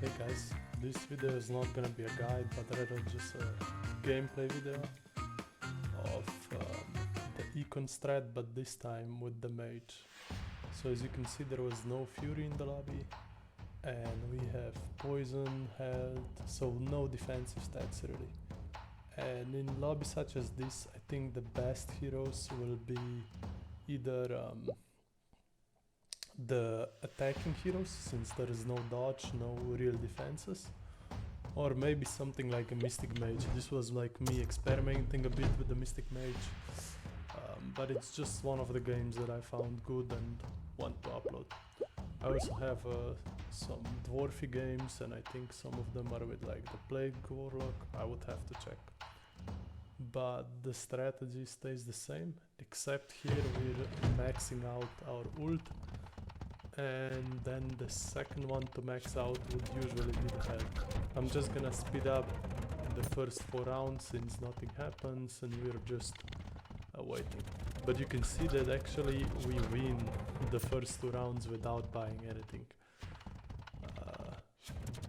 Hey guys, this video is not gonna be a guide but rather just a gameplay video of the econ strat, but this time with the mage. So as you can see, there was no fury in the lobby and we have poison, health, so no defensive stats really. And in lobbies such as this, I think the best heroes will be either the attacking heroes, since there is no dodge, no real defenses, or maybe something like a mystic mage. This was like me experimenting a bit with the mystic mage, but it's just one of the games that I found good and want to upload. I also have some dwarfy games, and I think some of them are with like the plague warlock. I would have to check, but the strategy stays the same, except here we're maxing out our ult, and then the second one to max out would usually be the health. I'm just gonna speed up the first 4 rounds since nothing happens and we're just waiting. But you can see that actually we win the first 2 rounds without buying anything.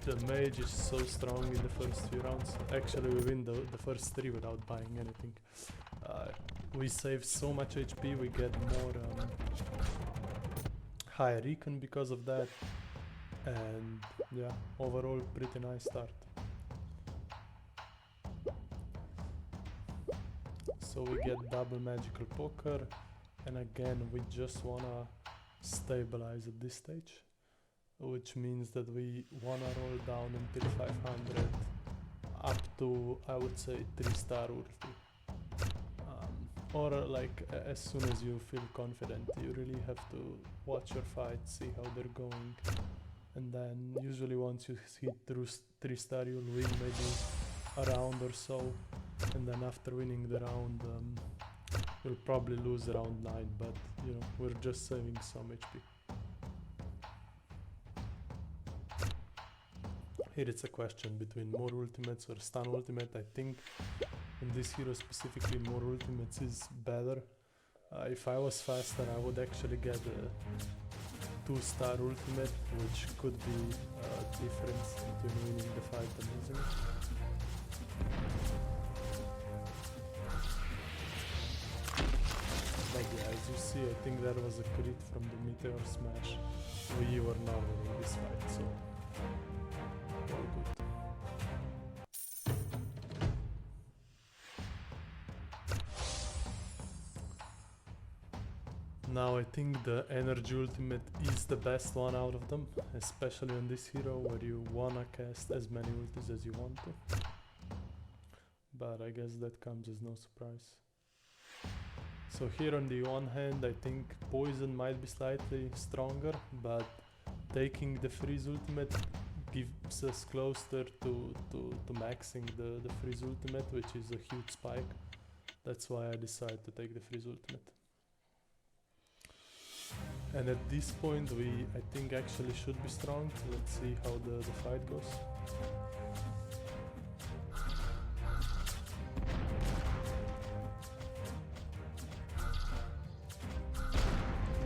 The mage is so strong in the first few rounds. Actually we win the first 3 without buying anything. We save so much HP, we get more higher recon because of that, and yeah, overall pretty nice start. So we get double magical poker, and again we just wanna stabilize at this stage, which means that we wanna roll down until 500 up to, I would say, 3-star ulti. Or like as soon as you feel confident. You really have to watch your fights, see how they're going, and then usually once you hit through 3-star you'll win maybe a round or so, and then after winning the round you'll probably lose round 9, but you know, we're just saving some HP. Here it's a question between more ultimates or stun ultimate. I think in this hero specifically more ultimates is better. If I was faster I would actually get a 2-star ultimate, which could be a difference between winning the fight and losing it. But yeah, as you see, I think that was a crit from the meteor smash. We were not winning this fight, so all good. Now I think the energy ultimate is the best one out of them, especially on this hero where you wanna cast as many ultis as you want to. But I guess that comes as no surprise. So here on the one hand I think poison might be slightly stronger, but taking the freeze ultimate gives us closer to maxing the freeze ultimate, which is a huge spike. That's why I decided to take the freeze ultimate. And at this point we, I think, actually should be strong. Let's see how the fight goes.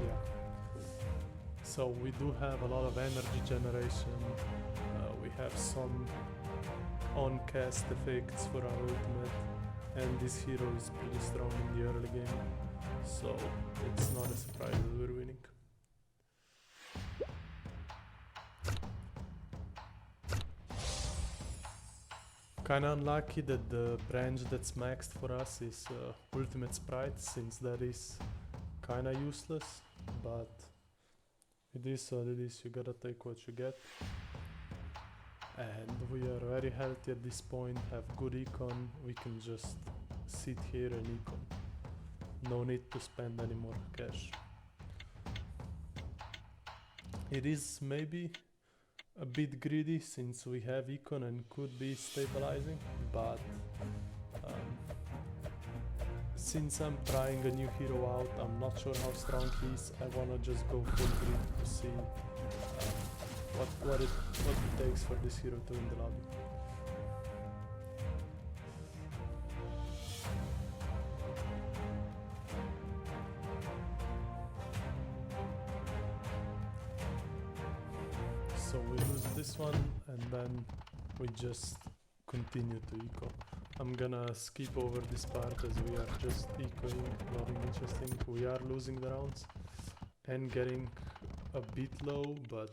Yeah. So we do have a lot of energy generation. We have some on-cast effects for our ultimate. And this hero is pretty strong in the early game. So it's not a surprise that we're winning. Kinda unlucky that the branch that's maxed for us is ultimate sprite, since that is kinda useless, but it is what it is, you gotta take what you get. And we are very healthy at this point, have good econ, we can just sit here and econ. No need to spend any more cash. It is maybe a bit greedy since we have econ and could be stabilizing, but since I'm trying a new hero out, I'm not sure how strong he is. I wanna just go full greed to see what it takes for this hero to win the lobby. So we lose this one and then we just continue to eco. I'm gonna skip over this part as we are just ecoing, nothing interesting. We are losing the rounds and getting a bit low, but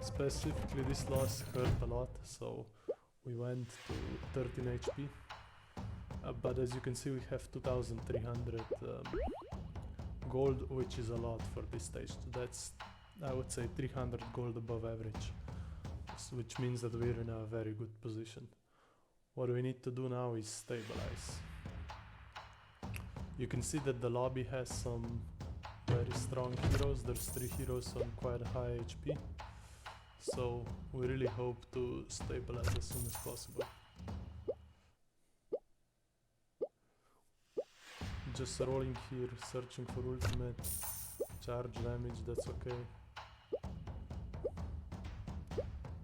specifically this loss hurt a lot, so we went to 13 HP. But as you can see, we have 2300 gold, which is a lot for this stage. So that's, I would say, 300 gold above average, which means that we're in a very good position. What we need to do now is stabilize. You can see that the lobby has some very strong heroes. There's 3 heroes on quite high HP. So we really hope to stabilize as soon as possible. Just rolling here, searching for ultimate, charge damage, that's okay.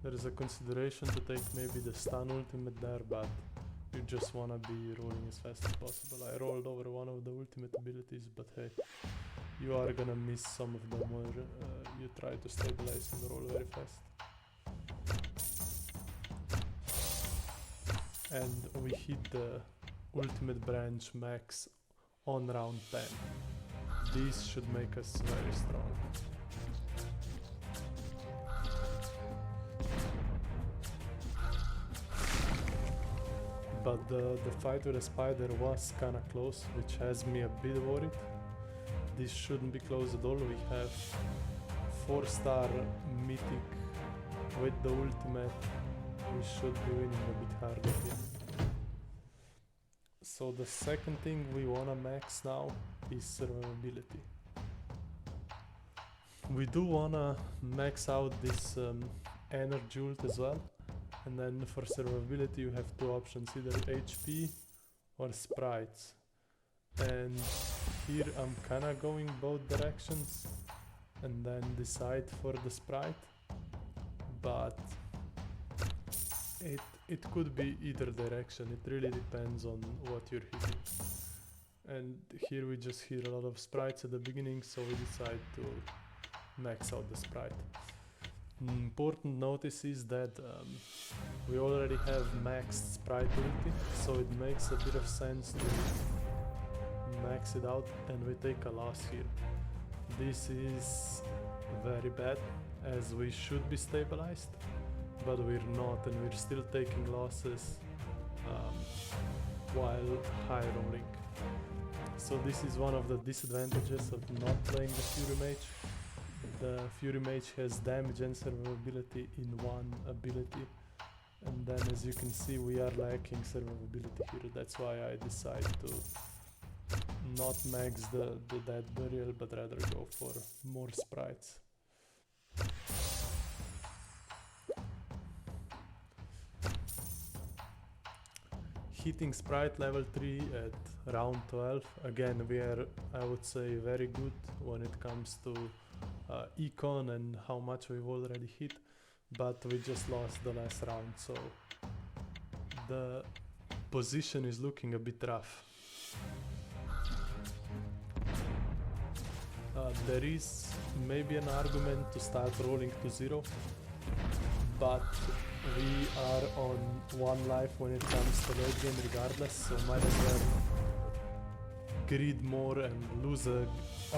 There is a consideration to take maybe the stun ultimate there, but you just wanna be rolling as fast as possible. I rolled over one of the ultimate abilities, but hey, you are gonna miss some of them where you try to stabilize and roll very fast. And we hit the ultimate branch max on round 10. These should make us very strong. But the fight with the spider was kinda close, which has me a bit worried. This shouldn't be close at all. We have 4-star mythic with the ultimate. We should be winning a bit harder here. So the second thing we wanna max now is survivability. We do wanna max out this energy ult as well. And then for survivability you have 2 options, either HP or sprites. And here I'm kinda going both directions and then decide for the sprite. But it could be either direction, it really depends on what you're hitting. And here we just hit a lot of sprites at the beginning, so we decide to max out the sprite. Important notice is that we already have maxed sprite ulti, so it makes a bit of sense to max it out, and we take a loss here. This is very bad, as we should be stabilized, but we're not, and we're still taking losses while high rolling. So this is one of the disadvantages of not playing the Fury Mage. The Fury Mage has damage and survivability in one ability, and then as you can see we are lacking survivability here. That's why I decide to not max the dead burial, but rather go for more sprites. Hitting sprite level 3 at round 12, again we are, I would say, very good when it comes to econ and how much we've already hit, but we just lost the last round, so the position is looking a bit rough. There is maybe an argument to start rolling to 0, but we are on 1 life when it comes to late game regardless, so might as well greed more and lose a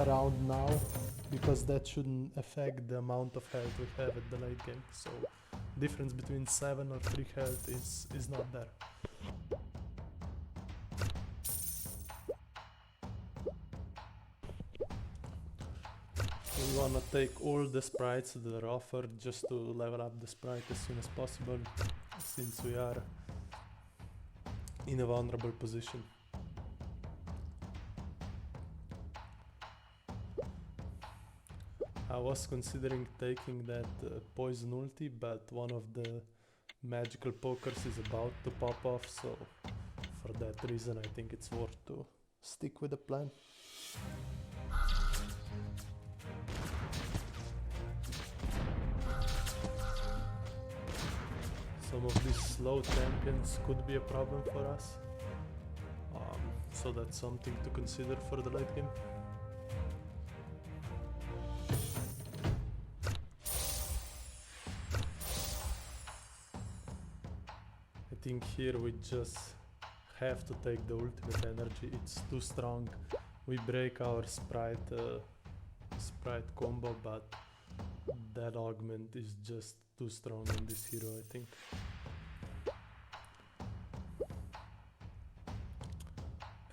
round now, because that shouldn't affect the amount of health we have at the late game. So difference between 7 or 3 health is not there. We wanna take all the sprites that are offered just to level up the sprite as soon as possible, since we are in a vulnerable position. I was considering taking that poison ulti, but one of the magical pokers is about to pop off, so for that reason I think it's worth to stick with the plan. Some of these slow champions could be a problem for us, so that's something to consider for the late game. think here we just have to take the ultimate energy. It's too strong. We break our sprite combo, but that augment is just too strong on this hero, I think.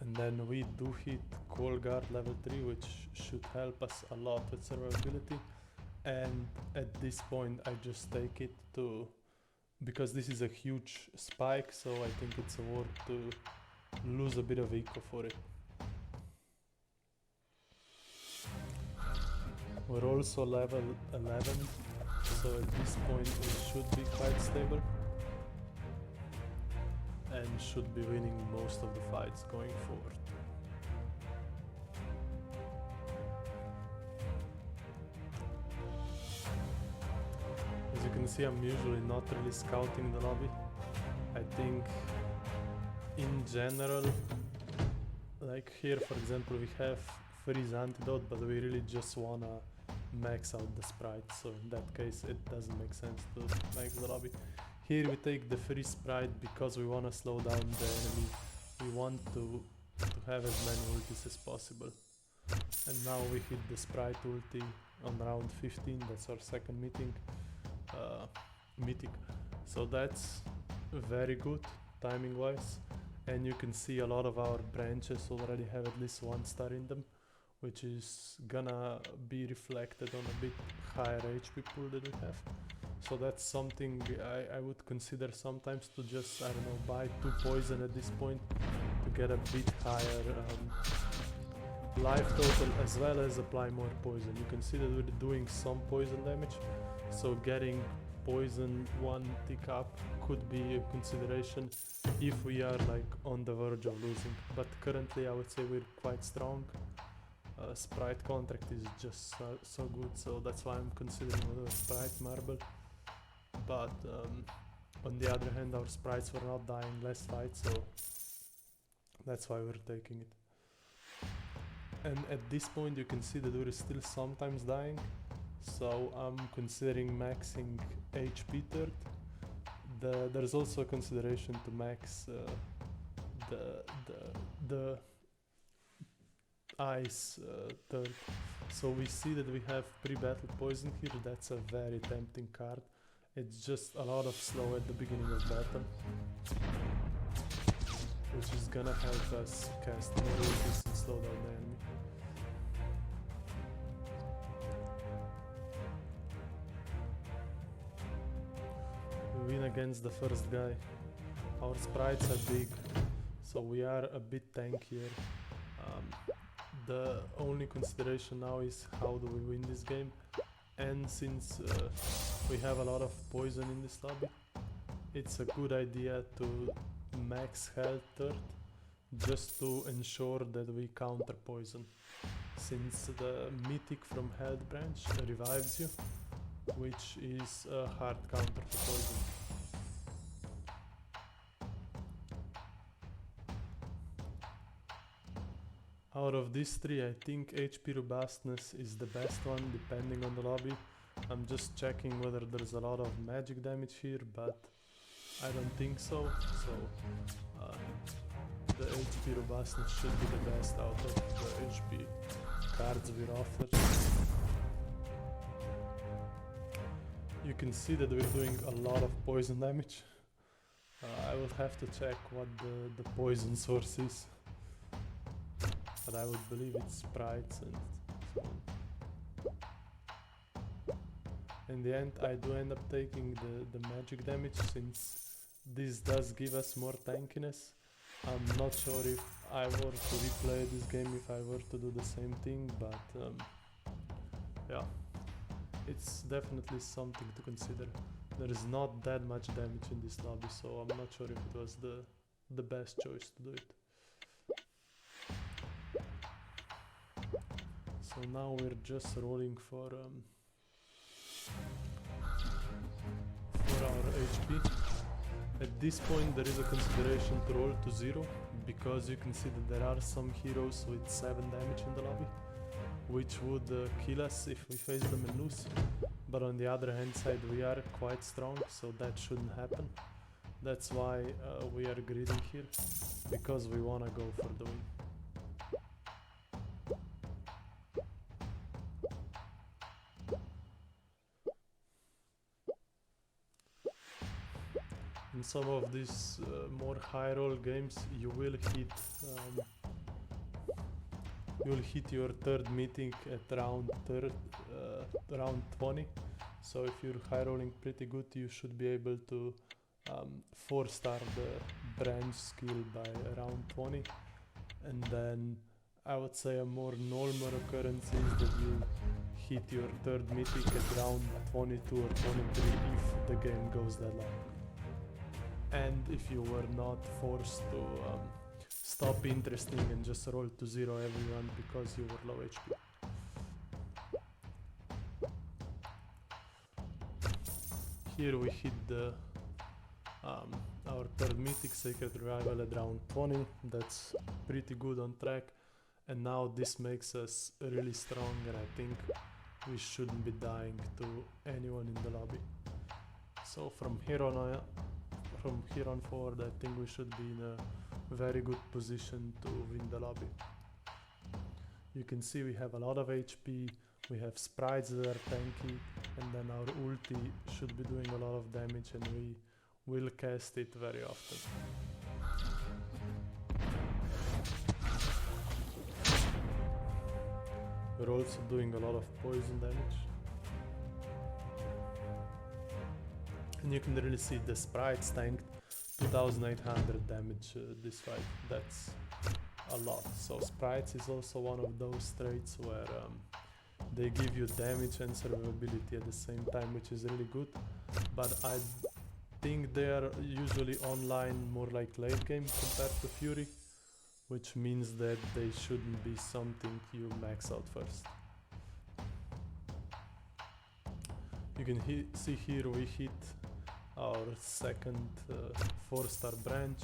And then we do hit Cold Guard level 3, which should help us a lot with survivability. And at this point I just take it to, because this is a huge spike, so I think it's worth to lose a bit of eco for it. We're also level 11, so at this point we should be quite stable and should be winning most of the fights going forward. As you can see, I'm usually not really scouting the lobby. I think in general, like here for example, we have freeze antidote, but we really just wanna max out the sprite, so in that case it doesn't make sense to max the lobby. Here we take the free sprite because we wanna slow down the enemy. We want to have as many ultis as possible. And now we hit the sprite ulti on round 15, that's our second mythic. So that's very good timing wise, and you can see a lot of our branches already have at least 1 star in them, which is gonna be reflected on a bit higher HP pool that we have. So that's something I would consider sometimes, to just, I don't know, buy 2 poison at this point to get a bit higher life total, as well as apply more poison. You can see that we're doing some poison damage, so getting poison 1 tick up could be a consideration if we are like on the verge of losing. But currently I would say we're quite strong. Sprite contract is just so good, so that's why I'm considering another sprite marble. But on the other hand, our sprites were not dying last fight, so that's why we're taking it. And at this point you can see that we're still sometimes dying, so I'm considering maxing HP third. There's also a consideration to max the ice third. So we see that we have pre-battle poison here. That's a very tempting card. It's just a lot of slow at the beginning of battle, which is gonna help us cast more ultis and slow down the enemy. We win against the first guy. Our sprites are big, so we are a bit tankier. The only consideration now is how do we win this game, and since we have a lot of poison in this lobby, it's a good idea to max health third, just to ensure that we counter poison, since the mythic from health branch revives you, which is a hard counter for poison. Out of these 3, I think HP robustness is the best one, depending on the lobby. I'm just checking whether there's a lot of magic damage here, but I don't think so. So the HP robustness should be the best out of the HP cards we're offered. You can see that we're doing a lot of poison damage. I will have to check what the poison source is, but I would believe it's sprites and so on. In the end, I do end up taking the magic damage, since this does give us more tankiness. I'm not sure if I were to replay this game if I were to do the same thing, but yeah, it's definitely something to consider. There is not that much damage in this lobby, so I'm not sure if it was the best choice to do it. So now we're just rolling for our HP. At this point there is a consideration to roll to 0, because you can see that there are some heroes with 7 damage in the lobby, which would kill us if we face them and lose. But on the other hand side, we are quite strong, so that shouldn't happen. That's why we are greedy here, because we wanna go for the win. In some of these more high roll games, you will hit your third meeting at round 20. So if you're high rolling pretty good, you should be able to 4-star the branch skill by around 20. And then I would say a more normal occurrence is that you hit your third mythic at round 22 or 23 if the game goes that long. And if you were not forced to stop interesting and just roll to 0 every run because you were low HP. Here we hit our third mythic, Sacred Revival, at round 20. That's pretty good on track. And now this makes us really strong, and I think we shouldn't be dying to anyone in the lobby. So from here on forward, I think we should be in a very good position to win the lobby. You can see we have a lot of HP, we have sprites that are tanky, and then our ulti should be doing a lot of damage, and we will cast it very often. We're also doing a lot of poison damage. And you can really see the sprites tanked 2800 damage this fight. That's a lot. So sprites is also one of those traits where they give you damage and survivability at the same time, which is really good. But I think they are usually online more like late game compared to Fury, which means that they shouldn't be something you max out first. You can see here we hit our second 4-star branch.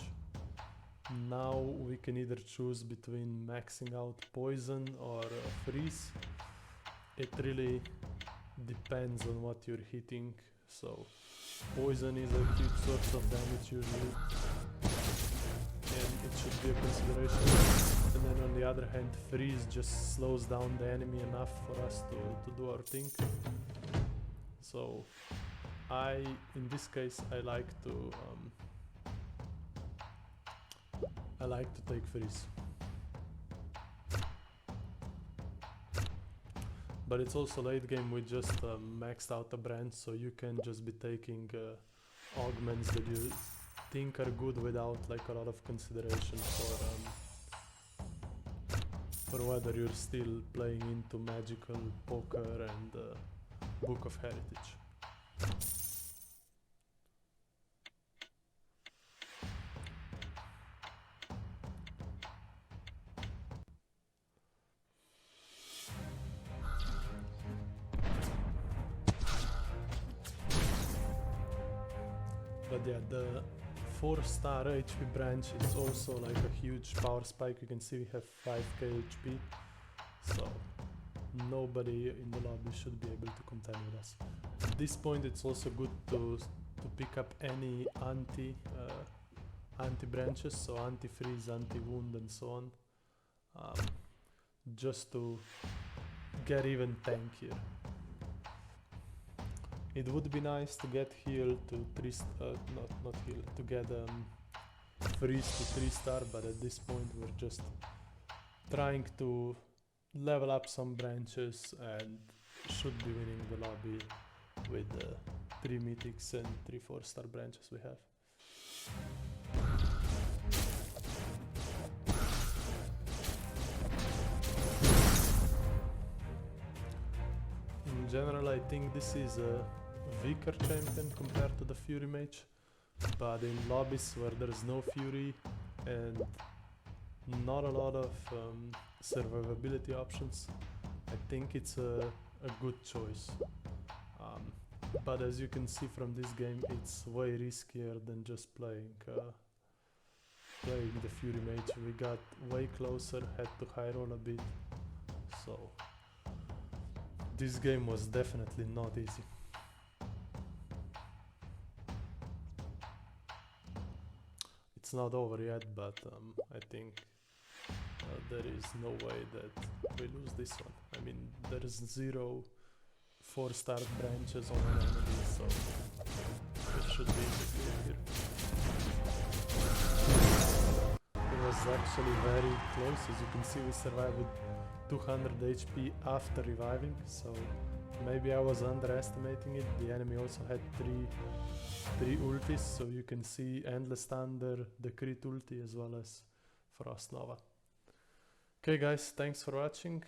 Now we can either choose between maxing out poison or freeze. It really depends on what you're hitting. So poison is a huge source of damage usually, and it should be a consideration. And then on the other hand, freeze just slows down the enemy enough for us to do our thing. So in this case, I like to take freeze. But it's also late game, we just maxed out a branch, so you can just be taking augments that you think are good without like a lot of consideration for whether you're still playing into magical, poker and Book of Heritage. But yeah, the 4-star HP branch is also like a huge power spike. You can see we have 5k HP, so nobody in the lobby should be able to contend with us. At this point, it's also good to pick up any anti branches, so anti-freeze, anti-wound and so on, just to get even tankier. It would be nice to get heal to not heal, to get freeze to 3-star, but at this point we're just trying to level up some branches and should be winning the lobby with the 3 mythics and 3 4-star branches we have. In general, I think this is a weaker champion compared to the Fury Mage, but in lobbies where there's no Fury and not a lot of survivability options, I think it's a good choice. But as you can see from this game, it's way riskier than just playing the Fury Mage. We got way closer, had to high roll a bit, so this game was definitely not easy. it's not over yet, but I think there is no way that we lose this one. I mean, there is 0 4-star branches on an enemy, so it should be easy here. It was actually very close. As you can see, we survived with 200 HP after reviving, so maybe I was underestimating it. The enemy also had three ultis, so you can see Endless Thunder, the crit ulti, as well as Frost Nova. Okay guys, thanks for watching.